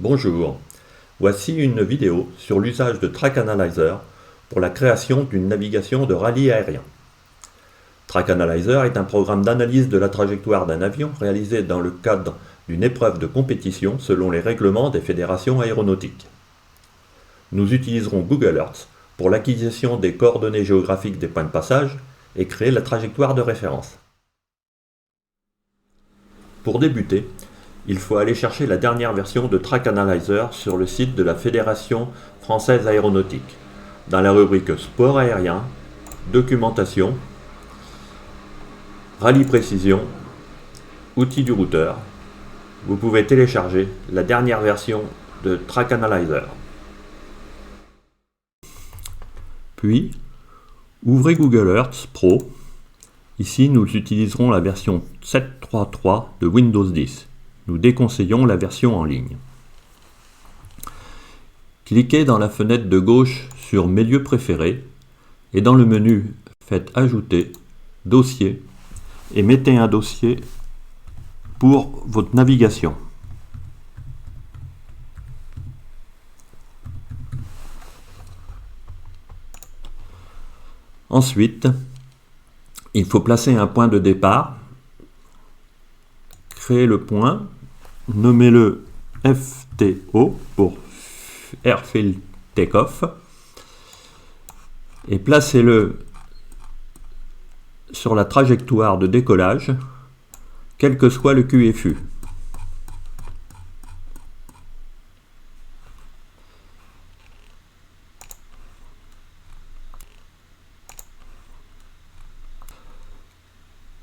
Bonjour, voici une vidéo sur l'usage de Track Analyzer pour la création d'une navigation de rallye aérien. Track Analyzer est un programme d'analyse de la trajectoire d'un avion réalisé dans le cadre d'une épreuve de compétition selon les règlements des fédérations aéronautiques. Nous utiliserons Google Earth pour l'acquisition des coordonnées géographiques des points de passage et créer la trajectoire de référence. Pour débuter, il faut aller chercher la dernière version de Track Analyzer sur le site de la Fédération française aéronautique, dans la rubrique Sport aérien, Documentation, Rallye précision, Outils du routeur. Vous pouvez télécharger la dernière version de Track Analyzer. Puis, ouvrez Google Earth Pro. Ici, nous utiliserons la version 7.3.3 de Windows 10. Nous déconseillons la version en ligne. Cliquez dans la fenêtre de gauche sur Mes lieux préférés et dans le menu faites Ajouter, Dossier et mettez un dossier pour votre navigation. Ensuite, il faut placer un point de départ, créer le point, nommez-le FTO pour Airfield Takeoff et placez-le sur la trajectoire de décollage, quel que soit le QFU.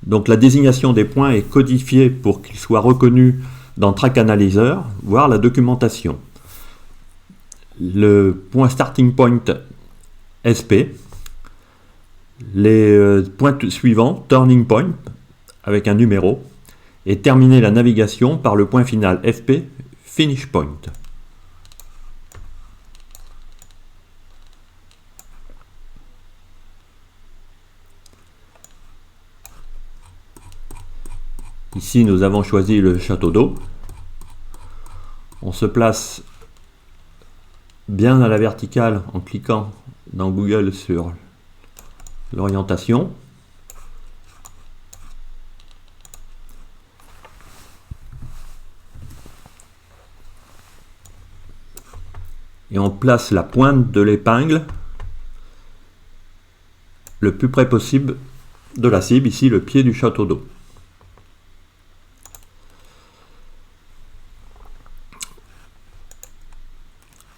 Donc la désignation des points est codifiée pour qu'ils soient reconnus dans Track Analyzer, voire la documentation. Le point Starting Point SP, les points suivants, Turning Point, avec un numéro, et terminer la navigation par le point final FP, Finish Point. Ici, nous avons choisi le château d'eau. On se place bien à la verticale en cliquant dans Google sur l'orientation. Et on place la pointe de l'épingle le plus près possible de la cible, ici le pied du château d'eau.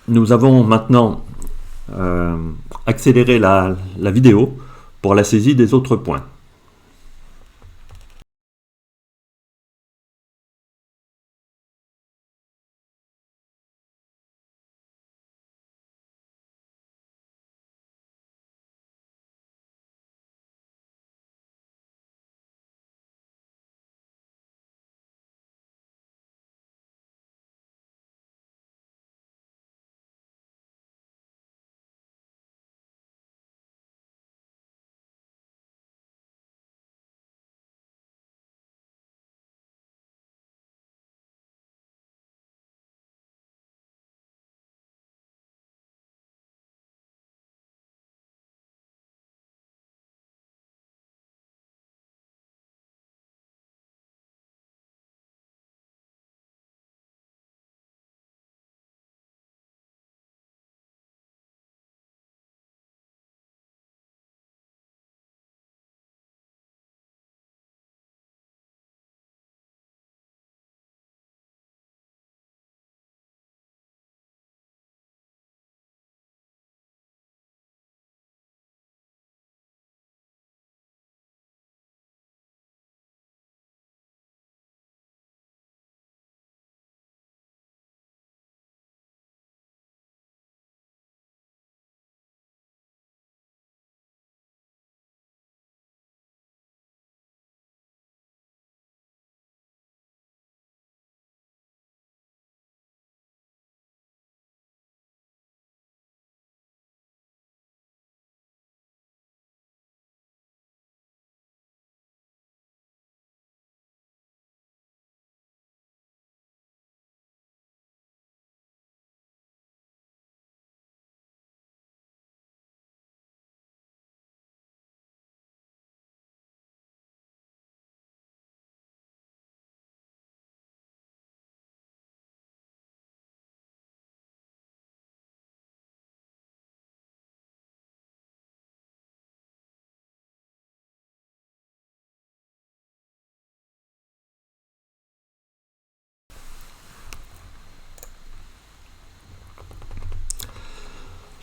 Nous avons maintenant accéléré la vidéo pour la saisie des autres points.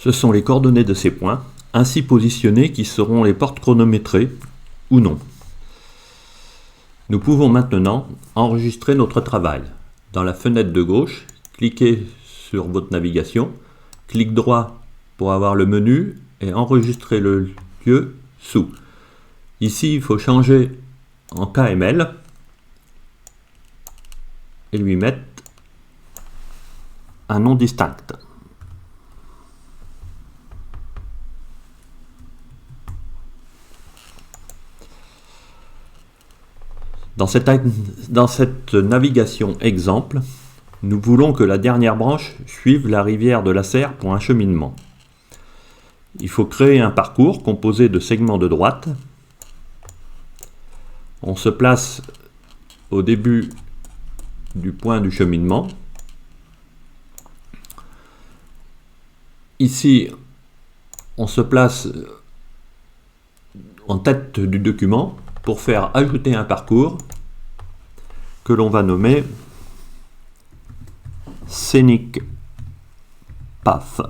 Ce sont les coordonnées de ces points, ainsi positionnés, qui seront les portes chronométrées ou non. Nous pouvons maintenant enregistrer notre travail. Dans la fenêtre de gauche, cliquez sur votre navigation, clic droit pour avoir le menu et enregistrer le lieu sous. Ici, il faut changer en KML et lui mettre un nom distinct. Dans cette navigation exemple, nous voulons que la dernière branche suive la rivière de la Serre pour un cheminement. Il faut créer un parcours composé de segments de droite. On se place au début du point du cheminement. Ici, on se place en tête du document pour faire ajouter un parcours que l'on va nommer Scenic Path.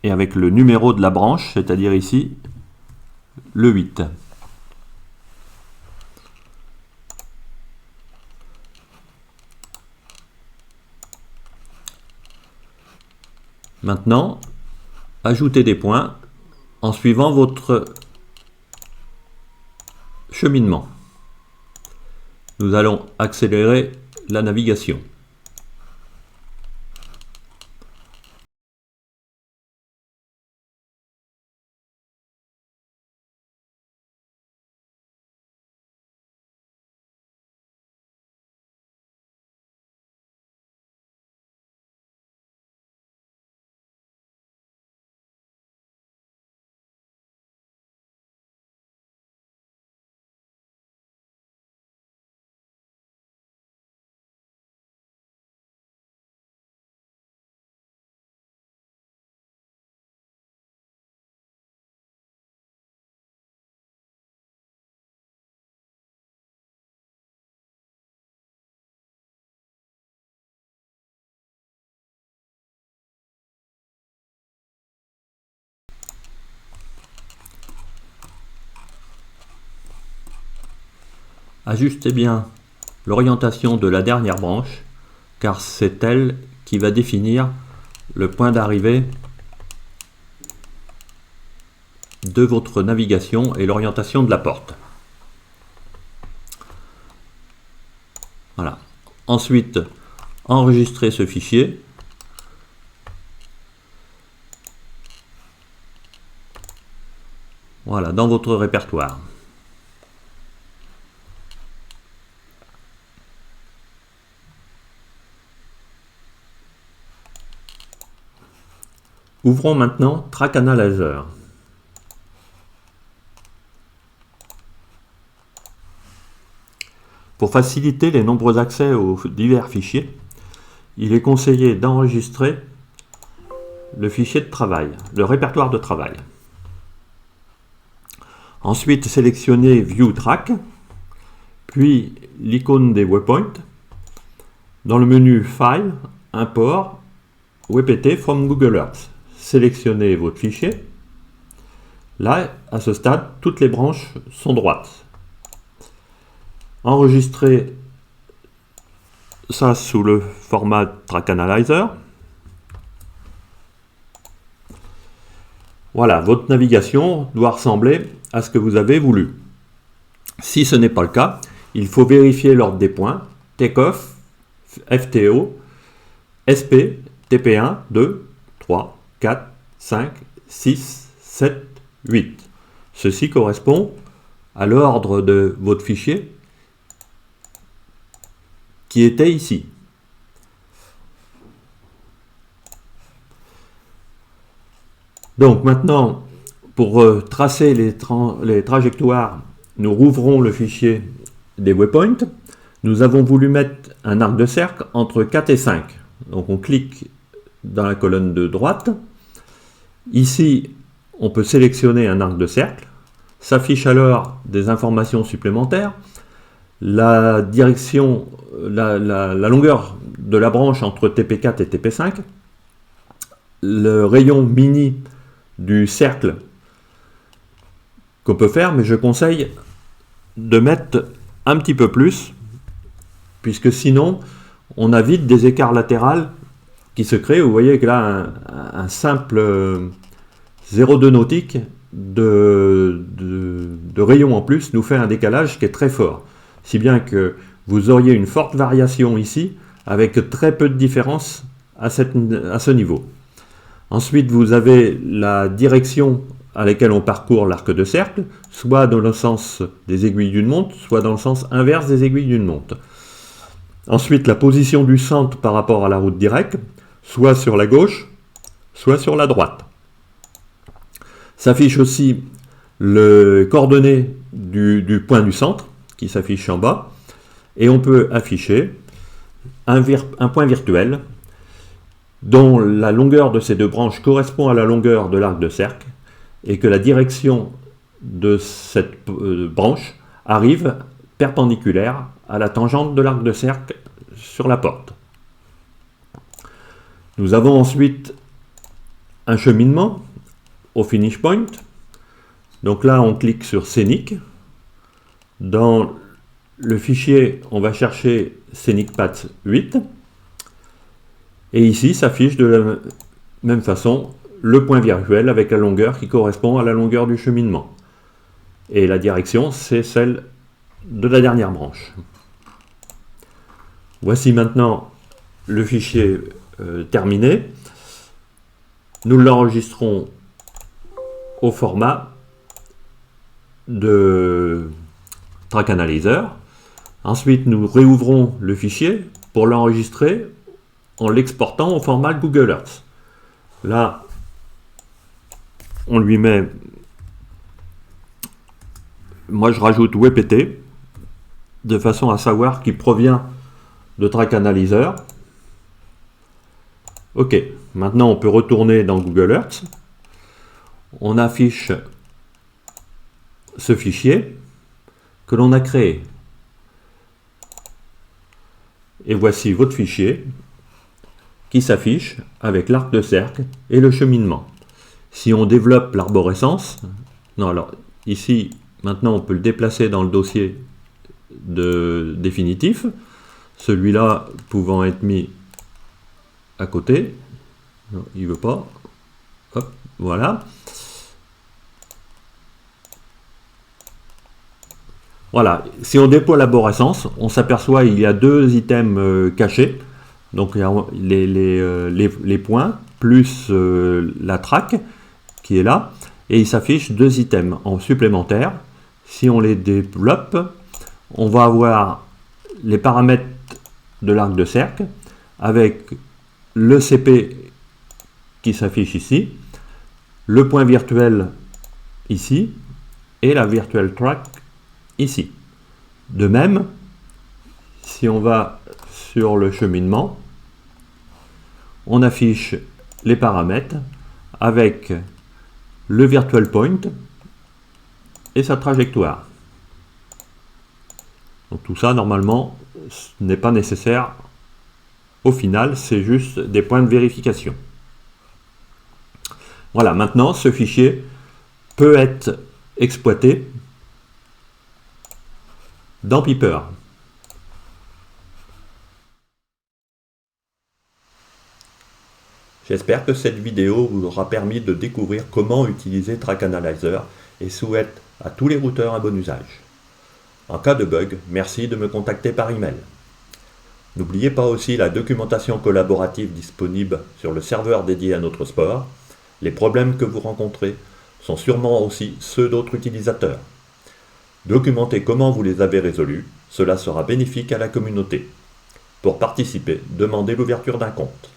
Et avec le numéro de la branche, c'est-à-dire ici, le 8. Maintenant, ajoutez des points en suivant votre cheminement. Nous allons accélérer la navigation. Ajustez bien l'orientation de la dernière branche, car c'est elle qui va définir le point d'arrivée de votre navigation et l'orientation de la porte. Voilà. Ensuite, enregistrez ce fichier. Voilà, dans votre répertoire. Ouvrons maintenant Track Analyzer. Pour faciliter les nombreux accès aux divers fichiers, il est conseillé d'enregistrer le fichier de travail, le répertoire de travail. Ensuite, sélectionnez View Track, puis l'icône des waypoints. Dans le menu File, Import, WPT from Google Earth. Sélectionnez votre fichier. Là, à ce stade, toutes les branches sont droites. Enregistrez ça sous le format Track Analyzer. Voilà, votre navigation doit ressembler à ce que vous avez voulu. Si ce n'est pas le cas, il faut vérifier l'ordre des points, Takeoff, FTO, SP, TP1, 2, 3, 4, 5, 6, 7, 8. Ceci correspond à l'ordre de votre fichier qui était ici. Donc maintenant, pour tracer les trajectoires, nous rouvrons le fichier des waypoints. Nous avons voulu mettre un arc de cercle entre 4 et 5. Donc on clique dans la colonne de droite. Ici, on peut sélectionner un arc de cercle. S'affiche alors des informations supplémentaires. La direction, la longueur de la branche entre TP4 et TP5. le rayon mini du cercle qu'on peut faire, mais je conseille de mettre un petit peu plus, puisque sinon on a vite des écarts latéraux qui se créent. Vous voyez que là un simple 0,2 nautique de rayon en plus nous fait un décalage qui est très fort, si bien que vous auriez une forte variation ici avec très peu de différence à ce niveau. Ensuite, vous avez la direction à laquelle on parcourt l'arc de cercle, soit dans le sens des aiguilles d'une montre, soit dans le sens inverse des aiguilles d'une montre. Ensuite, la position du centre par rapport à la route directe, soit sur la gauche, soit sur la droite. S'affiche aussi les coordonnées du point du centre, qui s'affiche en bas, et on peut afficher un point virtuel dont la longueur de ces deux branches correspond à la longueur de l'arc de cercle, et que la direction de cette branche arrive perpendiculaire à la tangente de l'arc de cercle sur la porte. Nous avons ensuite un cheminement au finish point. Donc là, on clique sur Scenic. Dans le fichier, on va chercher Scenic Path 8. Et ici s'affiche de la même façon le point virtuel avec la longueur qui correspond à la longueur du cheminement. Et la direction, c'est celle de la dernière branche. Voici maintenant le fichier terminé. Nous l'enregistrons au format de Track Analyzer. Ensuite, nous réouvrons le fichier pour l'enregistrer en l'exportant au format Google Earth. Là, on lui met, moi je rajoute WPT, de façon à savoir qu'il provient de Track Analyzer. Ok, maintenant on peut retourner dans Google Earth. On affiche ce fichier que l'on a créé. Et voici votre fichier qui s'affiche avec l'arc de cercle et le cheminement. Si on développe l'arborescence, non, alors ici, maintenant on peut le déplacer dans le dossier définitif, celui-là pouvant être mis à côté. Non, il veut pas. Hop, voilà. Voilà, si on déploie l'arborescence, on s'aperçoit qu'il y a deux items cachés. Donc les points plus la traque qui est là, et il s'affiche deux items en supplémentaire. Si on les développe, on va avoir les paramètres de l'arc de cercle avec le CP qui s'affiche ici, le point virtuel ici et la virtual track ici. De même, si on va sur le cheminement, on affiche les paramètres avec le virtual point et sa trajectoire. Donc tout ça, normalement, n'est pas nécessaire. Au final, c'est juste des points de vérification. Voilà, maintenant, ce fichier peut être exploité dans Piper. J'espère que cette vidéo vous aura permis de découvrir comment utiliser Track Analyzer et souhaite à tous les routeurs un bon usage. En cas de bug, merci de me contacter par email. N'oubliez pas aussi la documentation collaborative disponible sur le serveur dédié à notre sport. Les problèmes que vous rencontrez sont sûrement aussi ceux d'autres utilisateurs. Documentez comment vous les avez résolus, cela sera bénéfique à la communauté. Pour participer, demandez l'ouverture d'un compte.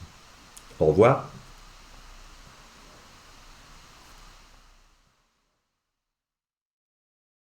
Au revoir.